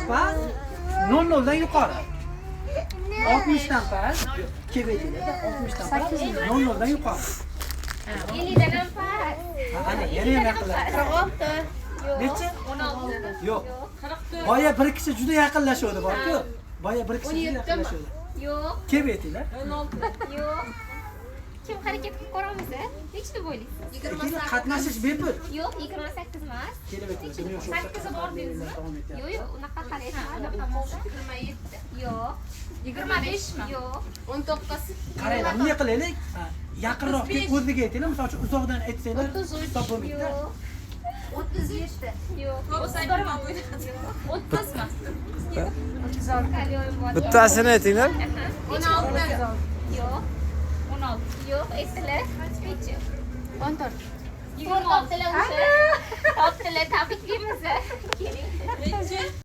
past, 00 dan yuqori. 60 dan past, kebaytilarda 60 dan past, 00 dan yuqori. 50 dan past. Ana, yana ham yaqinlashdi. 46. Necha? 16. Yo'q. Boya bir kishi juda yaqinlashuvdi, bor-ku. Boya bir kishi juda yaqinlashuvdi. Yo'q. Kebaytinglar. 16. Yo'q. Kim harakat qilib ko'ramiz? Nechta bo'ylaysiz? Qatnashish bepul. Yo'q, 28 emas. Kelayotgan dunyo shu. 8 bor deysizmi? Yo'q, yo'q, unaqa qarayman. 27. Yo'q. 25 mi? Yo'q. 19. Qaranglar, bunday qilaylik. Yaqinroq kelib o'ziga aytinglar, misol uchun uzoqdan aytsanglar, stop bo'lmaydi. Yo'q. 37. Yo'q. 30 mi? 36. Bittasini aytinglar. 16. Yo'q. 16. Yo'q, aytdilar. Necha? 14. 26. Topdilar, tabriklaymiz. Keling.